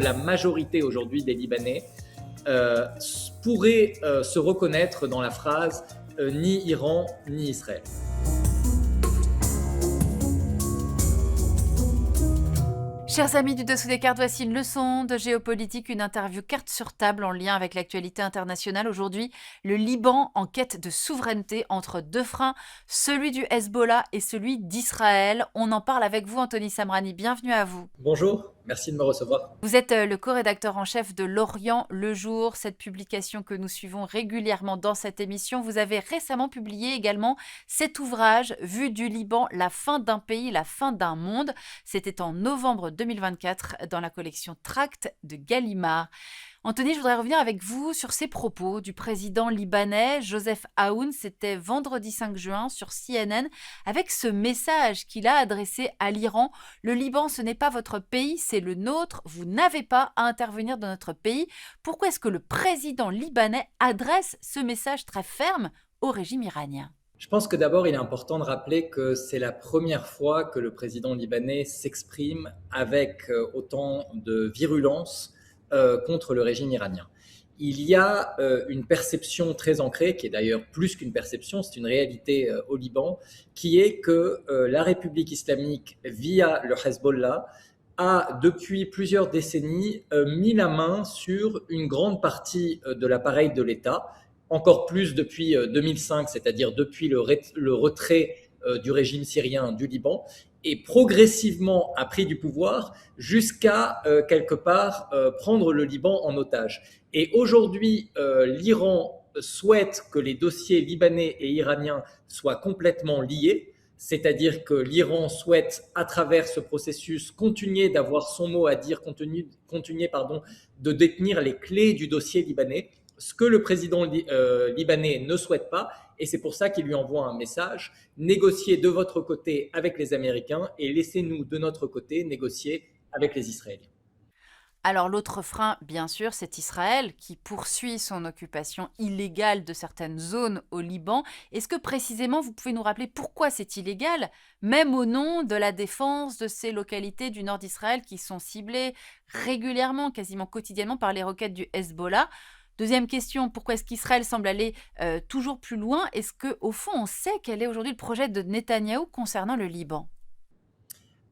la majorité aujourd'hui des Libanais pourraient se reconnaître dans la phrase ni Iran ni Israël. Chers amis du Dessous des cartes, voici une leçon de géopolitique, une interview carte sur table en lien avec l'actualité internationale. Aujourd'hui, le Liban en quête de souveraineté entre deux freins, celui du Hezbollah et celui d'Israël. On en parle avec vous, Anthony Samrani. Bienvenue à vous. Bonjour, merci de me recevoir. Vous êtes le co-rédacteur en chef de L'Orient le Jour, cette publication que nous suivons régulièrement dans cette émission. Vous avez récemment publié également cet ouvrage, Vue du Liban, la fin d'un pays, la fin d'un monde. C'était en novembre 2024 dans la collection Tracts de Gallimard. Anthony, je voudrais revenir avec vous sur ces propos du président libanais Joseph Aoun. C'était vendredi 5 juin sur CNN avec ce message qu'il a adressé à l'Iran. Le Liban, ce n'est pas votre pays, c'est le nôtre. Vous n'avez pas à intervenir dans notre pays. Pourquoi est-ce que le président libanais adresse ce message très ferme au régime iranien ? Je pense que d'abord, il est important de rappeler que c'est la première fois que le président libanais s'exprime avec autant de virulence contre le régime iranien. Il y a une perception très ancrée, qui est d'ailleurs plus qu'une perception, c'est une réalité au Liban, qui est que la République islamique, via le Hezbollah, a depuis plusieurs décennies mis la main sur une grande partie de l'appareil de l'État, encore plus depuis 2005, c'est-à-dire depuis le retrait du régime syrien du Liban, et progressivement a pris du pouvoir jusqu'à quelque part prendre le Liban en otage. Et aujourd'hui, l'Iran souhaite que les dossiers libanais et iraniens soient complètement liés, c'est-à-dire que l'Iran souhaite, à travers ce processus, continuer d'avoir son mot à dire, continuer de détenir les clés du dossier libanais, ce que le président libanais ne souhaite pas, et c'est pour ça qu'il lui envoie un message: négociez de votre côté avec les Américains et laissez-nous de notre côté négocier avec les Israéliens. Alors l'autre frein, bien sûr, c'est Israël qui poursuit son occupation illégale de certaines zones au Liban. Est-ce que précisément vous pouvez nous rappeler pourquoi c'est illégal, même au nom de la défense de ces localités du nord d'Israël qui sont ciblées régulièrement, quasiment quotidiennement par les roquettes du Hezbollah ? Deuxième question, pourquoi est-ce qu'Israël semble aller toujours plus loin ? Est-ce qu'au fond, on sait quel est aujourd'hui le projet de Netanyahou concernant le Liban ?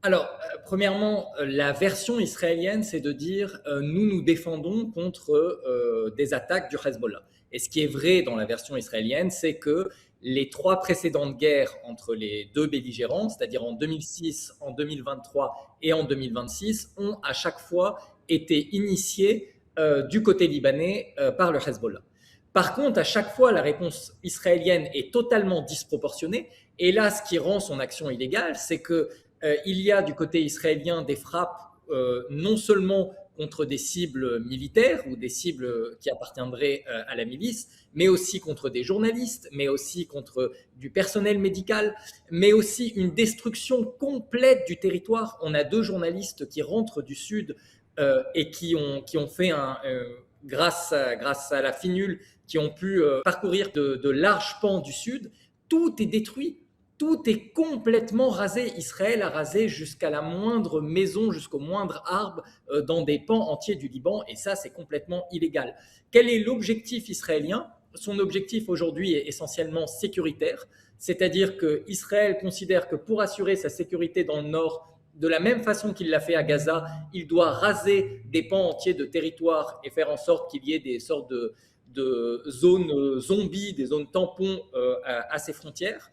Alors, premièrement, la version israélienne, c'est de dire nous nous défendons contre des attaques du Hezbollah. Et ce qui est vrai dans la version israélienne, c'est que les trois précédentes guerres entre les deux belligérants, c'est-à-dire en 2006, en 2023 et en 2026, ont à chaque fois été initiées du côté libanais par le Hezbollah. Par contre, à chaque fois, la réponse israélienne est totalement disproportionnée. Et là, ce qui rend son action illégale, c'est que il y a du côté israélien des frappes non seulement contre des cibles militaires ou des cibles qui appartiendraient à la milice, mais aussi contre des journalistes, mais aussi contre du personnel médical, mais aussi une destruction complète du territoire. On a 2 journalistes qui rentrent du sud et qui ont fait grâce à la finule, qui ont pu parcourir de larges pans du sud. Tout est détruit. Tout est complètement rasé. Israël a rasé jusqu'à la moindre maison, jusqu'au moindre arbre dans des pans entiers du Liban, et ça, c'est complètement illégal. Quel est l'objectif israélien ? Son objectif aujourd'hui est essentiellement sécuritaire, c'est-à-dire qu'Israël considère que pour assurer sa sécurité dans le nord, de la même façon qu'il l'a fait à Gaza, il doit raser des pans entiers de territoire et faire en sorte qu'il y ait des sortes de zones zombies, des zones tampons à ses frontières.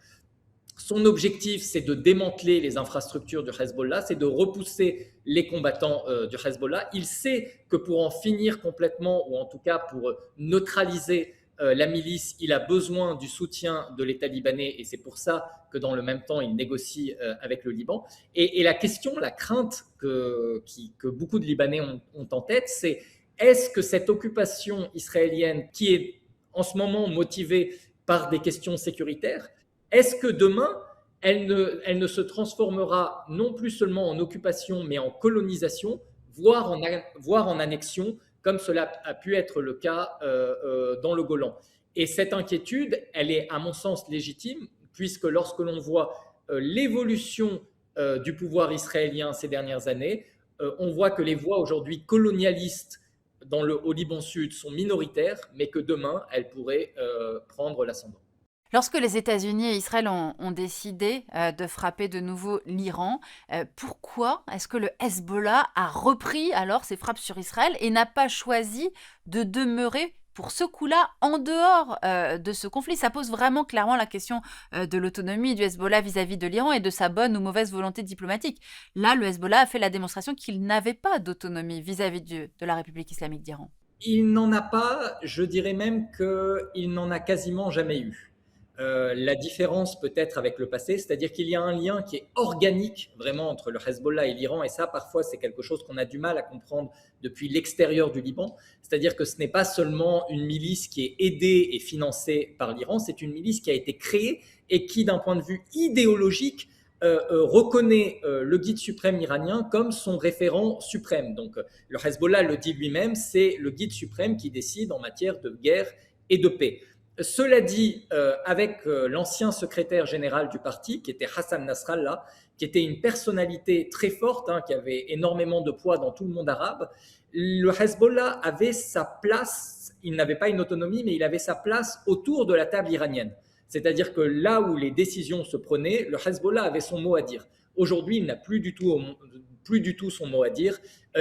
Son objectif, c'est de démanteler les infrastructures du Hezbollah, c'est de repousser les combattants du Hezbollah. Il sait que pour en finir complètement, ou en tout cas pour neutraliser la milice, il a besoin du soutien de l'État libanais, et c'est pour ça que dans le même temps, il négocie avec le Liban. Et la question, la crainte que beaucoup de Libanais ont en tête, c'est: est-ce que cette occupation israélienne, qui est en ce moment motivée par des questions sécuritaires, est-ce que demain, elle ne se transformera non plus seulement en occupation, mais en colonisation, voire en annexion, comme cela a pu être le cas dans le Golan? Et cette inquiétude, elle est à mon sens légitime, puisque lorsque l'on voit l'évolution du pouvoir israélien ces dernières années, On voit que les voix aujourd'hui colonialistes au Liban Sud sont minoritaires, mais que demain, elles pourraient prendre l'ascendant. Lorsque les États-Unis et Israël ont décidé de frapper de nouveau l'Iran, pourquoi est-ce que le Hezbollah a repris alors ses frappes sur Israël et n'a pas choisi de demeurer pour ce coup-là en dehors de ce conflit? Ça pose vraiment clairement la question de l'autonomie du Hezbollah vis-à-vis de l'Iran et de sa bonne ou mauvaise volonté diplomatique. Là, le Hezbollah a fait la démonstration qu'il n'avait pas d'autonomie vis-à-vis de la République islamique d'Iran. Il n'en a pas, je dirais même qu'il n'en a quasiment jamais eu. La différence peut-être avec le passé, c'est-à-dire qu'il y a un lien qui est organique vraiment entre le Hezbollah et l'Iran, et ça parfois c'est quelque chose qu'on a du mal à comprendre depuis l'extérieur du Liban, c'est-à-dire que ce n'est pas seulement une milice qui est aidée et financée par l'Iran, c'est une milice qui a été créée et qui d'un point de vue idéologique reconnaît le guide suprême iranien comme son référent suprême. Donc le Hezbollah le dit lui-même, c'est le guide suprême qui décide en matière de guerre et de paix. Cela dit, avec l'ancien secrétaire général du parti, qui était Hassan Nasrallah, qui était une personnalité très forte, qui avait énormément de poids dans tout le monde arabe, le Hezbollah avait sa place, il n'avait pas une autonomie, mais il avait sa place autour de la table iranienne. C'est-à-dire que là où les décisions se prenaient, le Hezbollah avait son mot à dire. Aujourd'hui, il n'a plus du tout son mot à dire.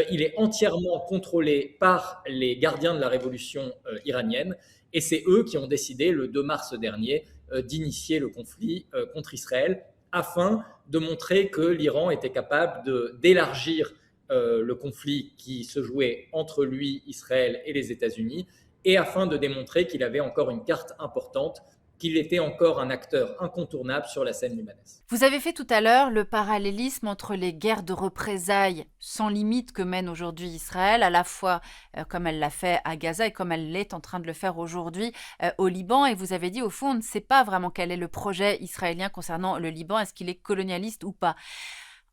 Il est entièrement contrôlé par les gardiens de la révolution iranienne. Et c'est eux qui ont décidé, le 2 mars dernier, d'initier le conflit contre Israël afin de montrer que l'Iran était capable d'élargir le conflit qui se jouait entre lui, Israël et les États-Unis, et afin de démontrer qu'il avait encore une carte importante, qu'il était encore un acteur incontournable sur la scène libanaise. Vous avez fait tout à l'heure le parallélisme entre les guerres de représailles sans limite que mène aujourd'hui Israël, à la fois comme elle l'a fait à Gaza et comme elle est en train de le faire aujourd'hui au Liban. Et vous avez dit, au fond, on ne sait pas vraiment quel est le projet israélien concernant le Liban. Est-ce qu'il est colonialiste ou pas?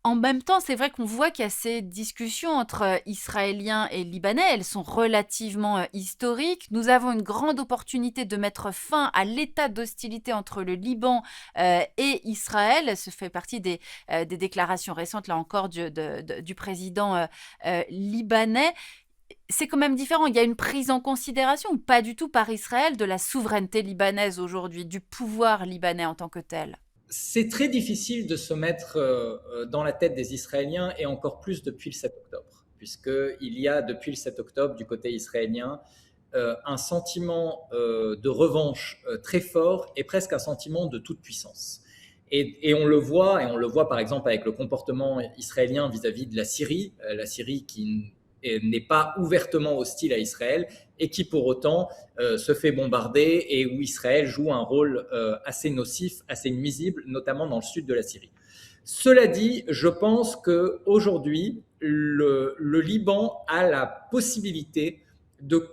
En même temps, c'est vrai qu'on voit qu'il y a ces discussions entre Israéliens et Libanais. Elles sont relativement historiques. Nous avons une grande opportunité de mettre fin à l'état d'hostilité entre le Liban et Israël. Ça fait partie des déclarations récentes, là encore, du président libanais. C'est quand même différent. Il y a une prise en considération, ou pas du tout par Israël, de la souveraineté libanaise aujourd'hui, du pouvoir libanais en tant que tel. C'est très difficile de se mettre dans la tête des Israéliens, et encore plus depuis le 7 octobre, puisqu'il y a depuis le 7 octobre du côté israélien un sentiment de revanche très fort et presque un sentiment de toute puissance. Et on le voit par exemple avec le comportement israélien vis-à-vis de la Syrie qui n'est pas ouvertement hostile à Israël et qui pour autant se fait bombarder et où Israël joue un rôle assez nocif, assez nuisible, notamment dans le sud de la Syrie. Cela dit, je pense qu'aujourd'hui, le Liban a la possibilité de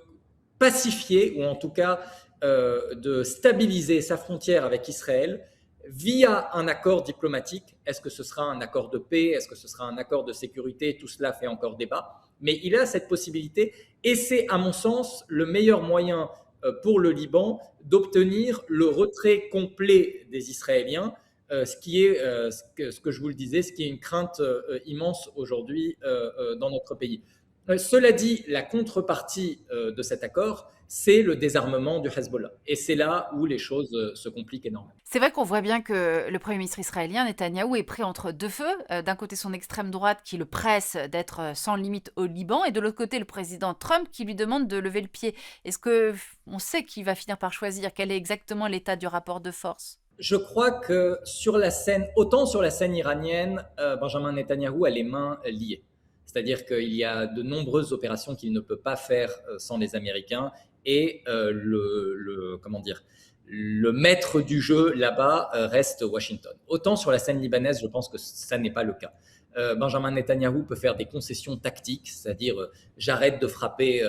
pacifier, ou en tout cas de stabiliser sa frontière avec Israël via un accord diplomatique. Est-ce que ce sera un accord de paix? Est-ce que ce sera un accord de sécurité? Tout cela fait encore débat. Mais il a cette possibilité et c'est, à mon sens, le meilleur moyen pour le Liban d'obtenir le retrait complet des Israéliens, ce qui est, ce que je vous le disais, ce qui est une crainte immense aujourd'hui dans notre pays. Cela dit, la contrepartie de cet accord, c'est le désarmement du Hezbollah. Et c'est là où les choses se compliquent énormément. C'est vrai qu'on voit bien que le Premier ministre israélien, Netanyahou, est pris entre deux feux. D'un côté, son extrême droite qui le presse d'être sans limite au Liban, et de l'autre côté, le président Trump qui lui demande de lever le pied. Est-ce qu'on sait qu'il va finir par choisir? Quel est exactement l'état du rapport de force? Je crois que autant sur la scène iranienne, Benjamin Netanyahou a les mains liées. C'est-à-dire qu'il y a de nombreuses opérations qu'il ne peut pas faire sans les Américains. Et le maître du jeu là-bas reste Washington. Autant sur la scène libanaise, je pense que ça n'est pas le cas. Benjamin Netanyahou peut faire des concessions tactiques, c'est-à-dire j'arrête de frapper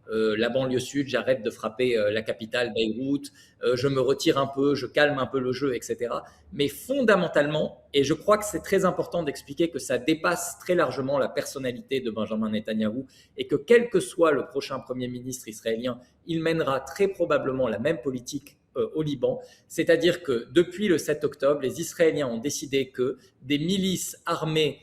la banlieue sud, j'arrête de frapper la capitale Beyrouth, je me retire un peu, je calme un peu le jeu, etc. Mais fondamentalement, et je crois que c'est très important d'expliquer que ça dépasse très largement la personnalité de Benjamin Netanyahou et que quel que soit le prochain Premier ministre israélien, il mènera très probablement la même politique au Liban, c'est-à-dire que depuis le 7 octobre, les Israéliens ont décidé que des milices armées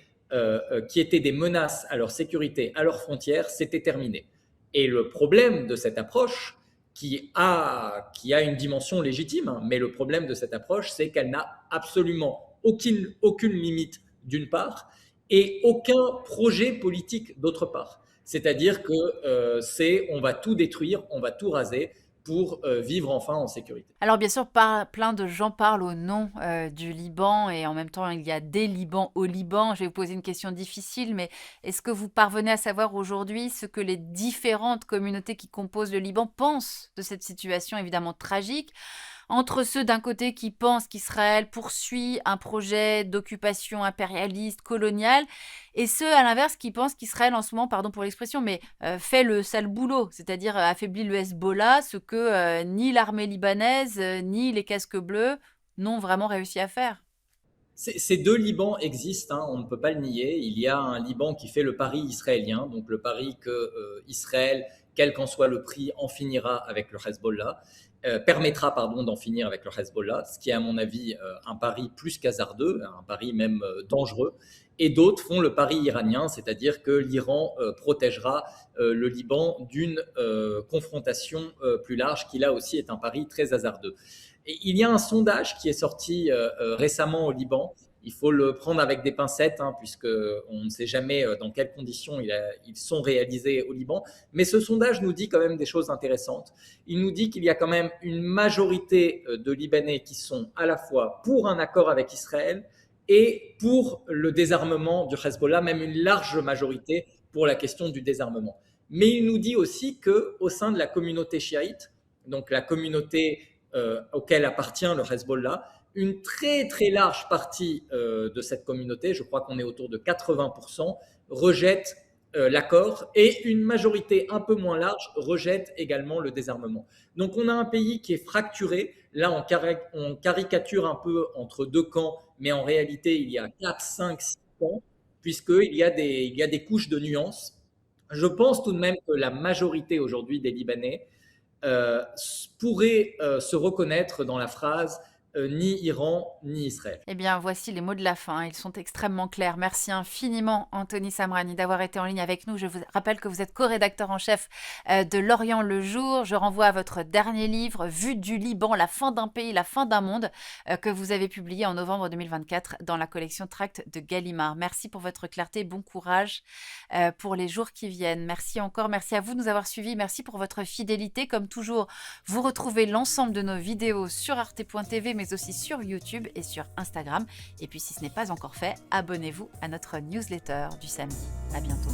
qui étaient des menaces à leur sécurité, à leurs frontières, c'était terminé. Et le problème de cette approche, qui a une dimension légitime, hein, mais le problème de cette approche, c'est qu'elle n'a absolument aucune limite d'une part, et aucun projet politique d'autre part. C'est-à-dire que on va tout détruire, on va tout raser pour vivre enfin en sécurité. Alors bien sûr, plein de gens parlent au nom du Liban et en même temps, il y a des Libans au Liban. Je vais vous poser une question difficile, mais est-ce que vous parvenez à savoir aujourd'hui ce que les différentes communautés qui composent le Liban pensent de cette situation évidemment tragique? Entre ceux d'un côté qui pensent qu'Israël poursuit un projet d'occupation impérialiste, coloniale, et ceux à l'inverse qui pensent qu'Israël en ce moment, pardon pour l'expression, mais fait le sale boulot, c'est-à-dire affaiblit le Hezbollah, ce que ni l'armée libanaise, ni les casques bleus n'ont vraiment réussi à faire. Ces deux Libans existent, hein, on ne peut pas le nier. Il y a un Liban qui fait le pari israélien, donc le pari que Israël, quel qu'en soit le prix, en finira avec le Hezbollah, permettra pardon, d'en finir avec le Hezbollah, ce qui est à mon avis un pari plus qu'hasardeux, un pari même dangereux. Et d'autres font le pari iranien, c'est-à-dire que l'Iran protégera le Liban d'une confrontation plus large, qui là aussi est un pari très hasardeux. Et il y a un sondage qui est sorti récemment au Liban. Il faut le prendre avec des pincettes, hein, puisqu'on ne sait jamais dans quelles conditions ils sont réalisés au Liban. Mais ce sondage nous dit quand même des choses intéressantes. Il nous dit qu'il y a quand même une majorité de Libanais qui sont à la fois pour un accord avec Israël et pour le désarmement du Hezbollah, même une large majorité pour la question du désarmement. Mais il nous dit aussi qu'au sein de la communauté chiite, donc la communauté auquel appartient le Hezbollah, une très très large partie de cette communauté, je crois qu'on est autour de 80%, rejette l'accord et une majorité un peu moins large rejette également le désarmement. Donc on a un pays qui est fracturé. Là, on caricature un peu entre deux camps, mais en réalité, il y a 4, 5, 6 camps, puisqu'il y a des couches de nuances. Je pense tout de même que la majorité aujourd'hui des Libanais euh, pourrait se reconnaître dans la phrase ni Iran ni Israël. Eh bien, voici les mots de la fin. Ils sont extrêmement clairs. Merci infiniment, Anthony Samrani, d'avoir été en ligne avec nous. Je vous rappelle que vous êtes co-rédacteur en chef de L'Orient le jour. Je renvoie à votre dernier livre, Vue du Liban, la fin d'un pays, la fin d'un monde, que vous avez publié en novembre 2024 dans la collection Tracts de Gallimard. Merci pour votre clarté. Bon courage pour les jours qui viennent. Merci encore. Merci à vous de nous avoir suivis. Merci pour votre fidélité. Comme toujours, vous retrouvez l'ensemble de nos vidéos sur arte.tv, mais aussi sur YouTube et sur Instagram. Et puis si ce n'est pas encore fait, abonnez-vous à notre newsletter du samedi. À bientôt.